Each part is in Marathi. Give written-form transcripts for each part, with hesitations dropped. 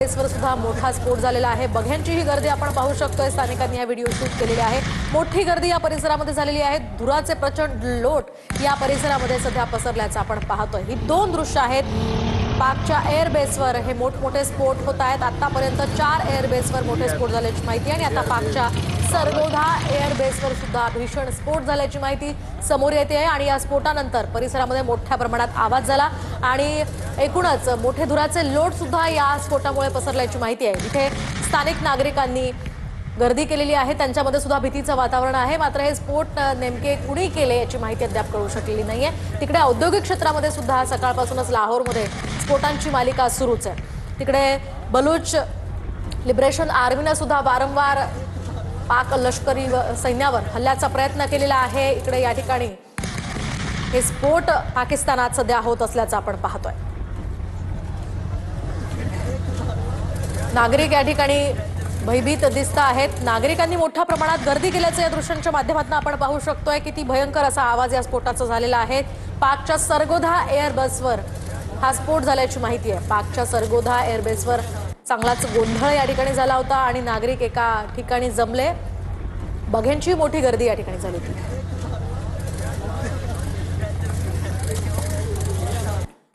वर सुद्धा मोठा स्फोट झालेला आहे। बघ्यांची ही गर्दी आपण पाहू शकतोय। स्थानिकांनी हा व्हिडिओ शूट केलेला आहे। मोठी गर्दी या परिसरामध्ये झालेली आहे। धुराचे प्रचंड लोट या परिसरामध्ये सध्या पसरल्याचं आपण पाहतोय। ही दोन दृश्य आहेत। पाकच्या एअर बेसवर हे मोठमोठे स्फोट होत आहेत। आतापर्यंत 4 एअर बेसवर मोठे स्फोट झाल्याची माहिती आहे आणि आता पाकच्या सरगोधा एअर बेसवर सुद्धा भीषण स्फोट झाल्याची माहिती समोर येते आहे आणि या स्फोटानंतर परिसरामध्ये मोठ्या प्रमाणात आवाज झाला आणि एकूणच मोठे धुराचे लोट सुद्धा या स्फोटामुळे पसरल्याची माहिती आहे। इथे स्थानिक नागरिकांनी गर्दी केलेली आहे। त्यांच्यामध्ये सुद्धा भीतीचं वातावरण आहे। मात्र हे स्फोट नेमके कुणी केले याची माहिती अद्याप कळू शकलेली नाहीये। तिकडे औद्योगिक क्षेत्रामध्ये सुद्धा सकाळपासूनच लाहोरमध्ये स्फोटांची मालिका सुरूच आहे। तिकडे बलूच लिबरेशन आर्मीने सुद्धा वारंवार पाक लष्करी सैन्यावर हल्ल्याचा प्रयत्न केलेला आहे। इकडे या ठिकाणी हे स्फोट पाकिस्तानात सध्या होत असल्याचं आपण पाहतोय। नागरिक या ठिकाणी भयभीत दिसत आहेत। नागरिकांनी मोठ्या प्रमाणात गर्दी केल्याचं या दृश्यांच्या माध्यमातून आपण पाहू शकतोय। किती भयंकर असा आवाज या स्फोटाचा झालेला आहे। पाकच्या सरगोधा एअर बेसवर हा स्फोट झाल्याची माहिती आहे। पाकच्या सरगोधा एअर बेसवर चांगलाच गोंधळ या ठिकाणी झाला होता आणि नागरिक एका ठिकाणी जमले। बघ्यांची मोठी गर्दी या ठिकाणी झाली होती।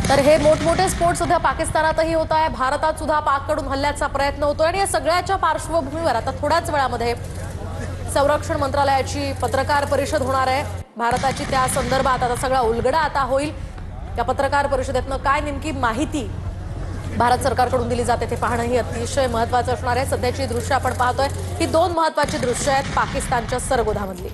तर हे मोठमोठे स्फोट सध्या पाकिस्तानातही होत आहे। भारतात सुद्धा पाककडून हल्ल्याचा प्रयत्न होतोय आणि या सगळ्याच्या पार्श्वभूमीवर आता थोड्याच वेळामध्ये संरक्षण मंत्रालयाची पत्रकार परिषद होणार आहे। भारताची त्या संदर्भात आता सगळा उलगडा आता होईल। या पत्रकार परिषदेतनं काय नेमकी माहिती भारत सरकारकडून दिली जाते ते पाहणं ही अतिशय महत्त्वाचं असणार आहे। सध्याची दृश्य आपण पाहतोय ही दोन महत्त्वाची दृश्य आहेत पाकिस्तानच्या सरगोधामधली।